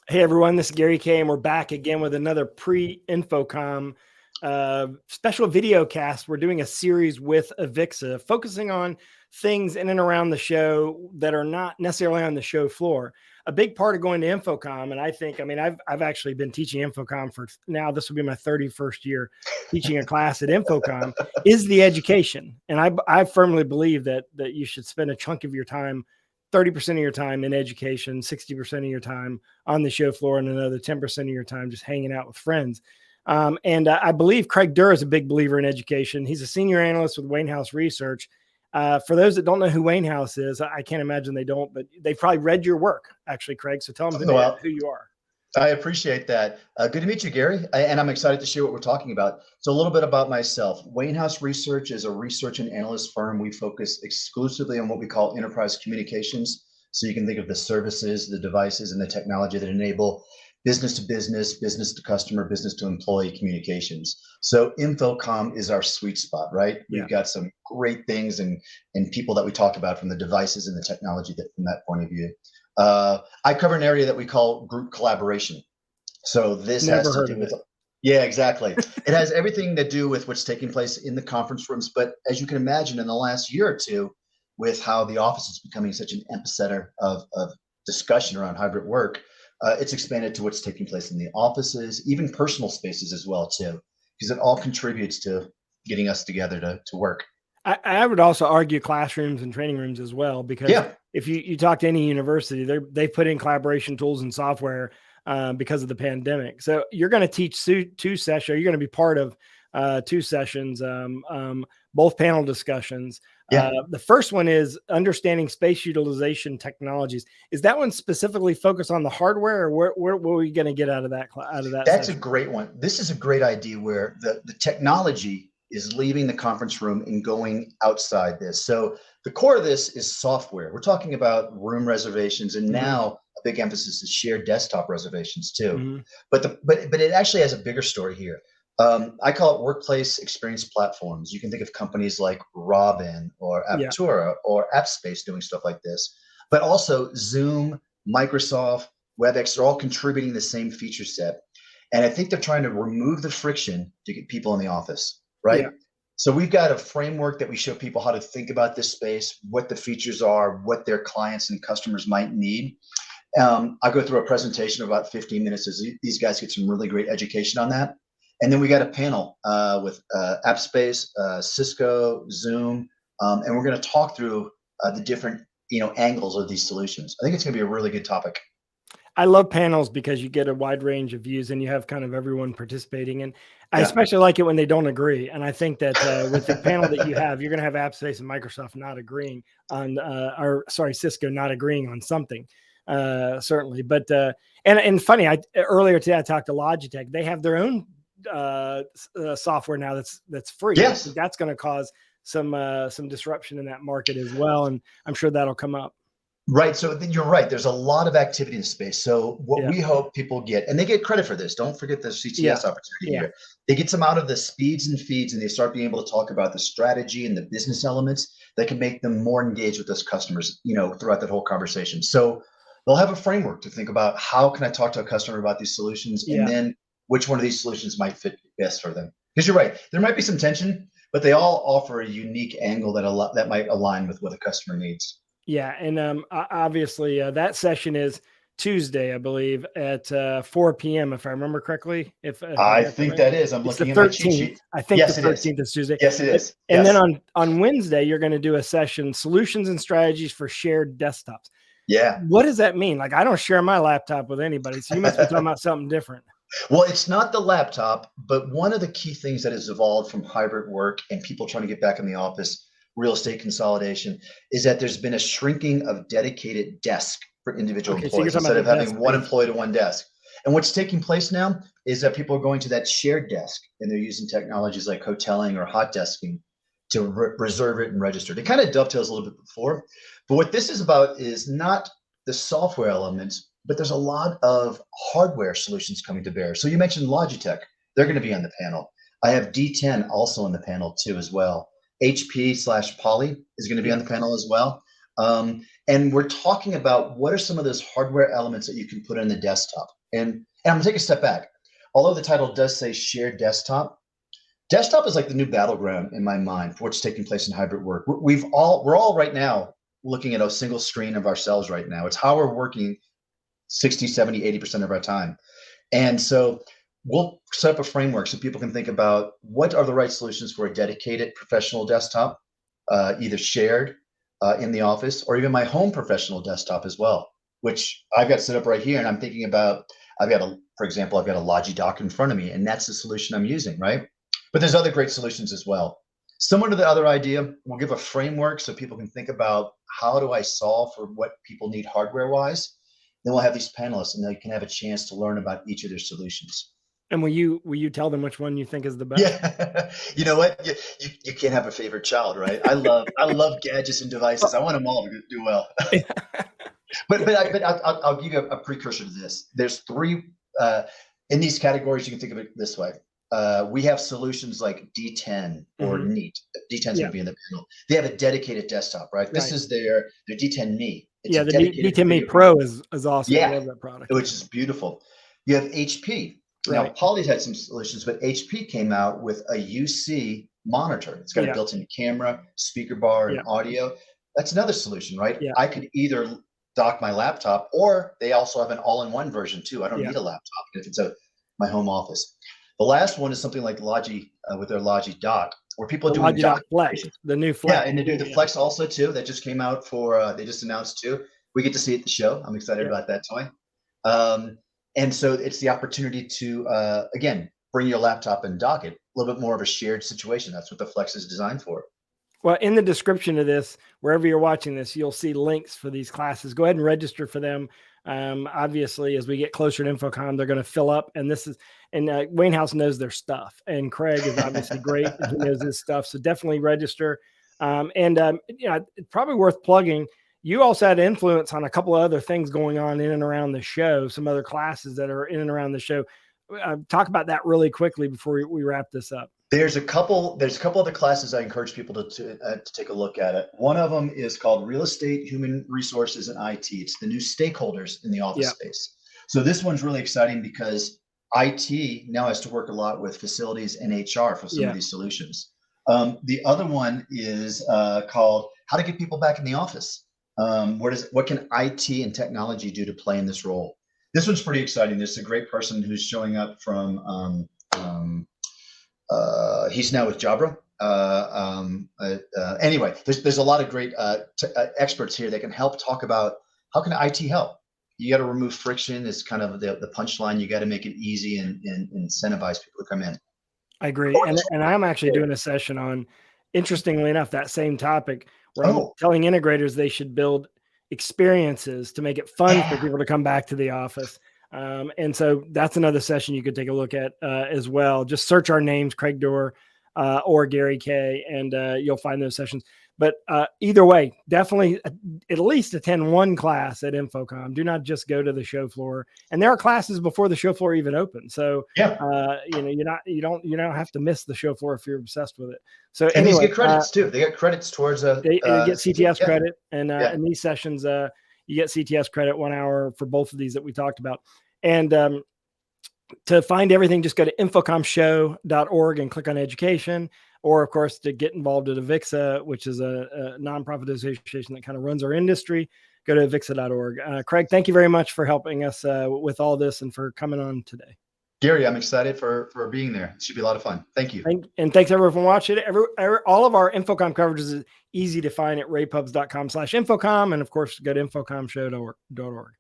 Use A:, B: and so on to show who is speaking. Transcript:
A: Hey everyone, this is Gary K, and we're back again with another pre-InfoComm special video cast. We're doing a series with Avixa, focusing on things in and around the show that are not necessarily on the show floor. A big part of going to InfoComm, and I've actually been teaching InfoComm for now. This will be my 31st year teaching a class at InfoComm. Is the education, and I firmly believe that you should spend a chunk of your time. 30% of your time in education, 60% of your time on the show floor, and another 10% of your time just hanging out with friends. I believe Craig Durr is a big believer in education. He's a senior analyst with Wayne House Research. For those that don't know who Wayne House is, I can't imagine they don't, but they've probably read your work, actually, Craig. So tell them who you are.
B: I appreciate that. Good to meet you, Gary. And I'm excited to share what we're talking about. So a little bit about myself. Wayne House Research is a research and analyst firm. We focus exclusively on what we call enterprise communications. So you can think of the services, the devices, and the technology that enable business to business to customer, business to employee communications. So InfoComm is our sweet spot, right?
A: Yeah.
B: We've got some great things and people that we talk about from the devices and the technology that from that point of view. I cover an area that we call group collaboration. So this has to do with, yeah, exactly. It has everything to do with what's taking place in the conference rooms. But as you can imagine, in the last year or two, with how the office is becoming such an epicenter of discussion around hybrid work, it's expanded to what's taking place in the offices, even personal spaces as well, too, because it all contributes to getting us together to work.
A: I would also argue classrooms and training rooms as well, because if you talk to any university, they put in collaboration tools and software because of the pandemic. So you're going to teach two sessions. You're going to be part of two sessions, both panel discussions. The first one is understanding space utilization technologies. Is that one specifically focused on the hardware, or what are we going to get out of that?
B: That's session? A great one. This is a great idea where the technology is leaving the conference room and going outside this. So the core of this is software. We're talking about room reservations, and now a big emphasis is shared desktop reservations too. But it actually has a bigger story here. I call it workplace experience platforms. You can think of companies like rAVe or Aptura or AppSpace doing stuff like this, but also Zoom, Microsoft, WebEx, they're all contributing the same feature set. And I think they're trying to remove the friction to get people in the office. Right. Yeah. So we've got a framework that we show people how to think about this space, what the features are, what their clients and customers might need. I go through a presentation of about 15 minutes as these guys get some really great education on that. And then we got a panel with AppSpace, Cisco, Zoom, and we're going to talk through the different angles of these solutions. I think it's going to be a really good topic.
A: I love panels because you get a wide range of views and you have kind of everyone participating. And I especially like it when they don't agree. And I think that with the panel that you have, you're going to have AppSpace and Microsoft not agreeing on, Cisco not agreeing on something, certainly. But and funny, earlier today I talked to Logitech. They have their own software now that's free.
B: Yes,
A: that's going to cause some disruption in that market as well, and I'm sure that'll come up.
B: Right. So you're right. There's a lot of activity in space. So what we hope people get, and they get credit for this. Don't forget the CTS opportunity here. They get some out of the speeds and feeds, and they start being able to talk about the strategy and the business elements that can make them more engaged with those customers, throughout that whole conversation. So they'll have a framework to think about how can I talk to a customer about these solutions, and then which one of these solutions might fit best for them. Because you're right, there might be some tension, but they all offer a unique angle that might align with what the customer needs.
A: Yeah, and obviously that session is Tuesday, I believe, at 4 p.m. if I remember correctly. If
B: I think that is, I'm looking at my cheat sheet.
A: I think the 13th is Tuesday.
B: Yes, it is.
A: And then on Wednesday, you're going to do a session, Solutions and Strategies for Shared Desktops.
B: Yeah.
A: What does that mean? Like, I don't share my laptop with anybody, so you must be talking about something different.
B: Well, it's not the laptop, but one of the key things that has evolved from hybrid work and people trying to get back in the office, real estate consolidation, is that there's been a shrinking of dedicated desk for individual employees instead of having one employee to one desk. And what's taking place now is that people are going to that shared desk, and they're using technologies like hoteling or hot desking to reserve it and register. It kind of dovetails a little bit before, but what this is about is not the software elements, but there's a lot of hardware solutions coming to bear. So you mentioned Logitech. They're going to be on the panel. I have D10 also on the panel too as well. HP/Poly is going to be on the panel as well. And we're talking about what are some of those hardware elements that you can put on the desktop. And I'm gonna take a step back. Although the title does say shared desktop, desktop is like the new battleground in my mind for what's taking place in hybrid work. We're all right now looking at a single screen of ourselves right now. It's how we're working 60, 70, 80% of our time. And so we'll set up a framework so people can think about what are the right solutions for a dedicated professional desktop, either shared in the office or even my home professional desktop as well, which I've got set up right here. And I'm thinking about, for example, I've got a Logi dock in front of me, and that's the solution I'm using, right? But there's other great solutions as well. Similar to the other idea, we'll give a framework so people can think about how do I solve for what people need hardware-wise. Then we'll have these panelists, and they can have a chance to learn about each of their solutions.
A: And will you tell them which one you think is the best?
B: Yeah, you know what? You can't have a favorite child, right? I love gadgets and devices. I want them all to do well. But I'll give you a precursor to this. There's three in these categories. You can think of it this way. We have solutions like D10 or Neat. D10 is going to be in the panel. They have a dedicated desktop, right? This is their D10 Me.
A: It's the D10 Me Pro is awesome.
B: Yeah,
A: I love that product.
B: Which is beautiful. You have HP. Right. Now, Poly's had some solutions, but HP came out with a UC monitor. It's got a built-in camera, speaker bar, and audio. That's another solution, right?
A: Yeah.
B: I could either dock my laptop, or they also have an all-in-one version too. I don't need a laptop if it's my home office. The last one is something like Logi with their Logi dock, where people are doing dock
A: Flex, the new Flex.
B: Yeah, and they do the Flex also too. That just came out for. They just announced too. We get to see it at the show. I'm excited about that toy. And so it's the opportunity to, again, bring your laptop and dock it. A little bit more of a shared situation. That's what the Flex is designed for.
A: Well, in the description of this, wherever you're watching this, you'll see links for these classes. Go ahead and register for them. Obviously, as we get closer to InfoComm, they're going to fill up. And Wayne House knows their stuff. And Craig is obviously great. He knows his stuff. So definitely register. It's probably worth plugging. You also had influence on a couple of other things going on in and around the show, some other classes that are in and around the show. Talk about that really quickly before we wrap this up.
B: There's a couple other classes I encourage people to take a look at it. One of them is called Real Estate, Human Resources, and IT. It's the new stakeholders in the office space. So this one's really exciting because IT now has to work a lot with facilities and HR for some of these solutions. The other one is called How to Get People Back in the Office. What can IT and technology do to play in this role? This one's pretty exciting. There's a great person who's showing up from, he's now with Jabra. Anyway, there's a lot of great experts here that can help talk about how can IT help. You got to remove friction is kind of the punchline. You got to make it easy and incentivize people to come in. I
A: agree. And I'm actually doing a session on, interestingly enough, that same topic, where I'm telling integrators they should build experiences to make it fun for people to come back to the office. And so that's another session you could take a look at as well. Just search our names, Craig Dorr or Gary Kay, and you'll find those sessions. But either way, definitely at least attend one class at InfoComm. Do not just go to the show floor. And there are classes before the show floor even opens. So you don't have to miss the show floor if you're obsessed with it. So
B: and these get credits too. They get credits towards
A: they get CTS credit, and in these sessions you get CTS credit 1 hour for both of these that we talked about. And to find everything, just go to infocommshow.org and click on education. Or, of course, to get involved at Avixa, which is a nonprofit association that kind of runs our industry, go to avixa.org. Craig, thank you very much for helping us with all this and for coming on today.
B: Gary, I'm excited for being there. It should be a lot of fun. Thank you.
A: And thanks everyone for watching. All of our InfoComm coverage is easy to find at ravepubs.com/InfoComm. And, of course, go to infocommshow.org.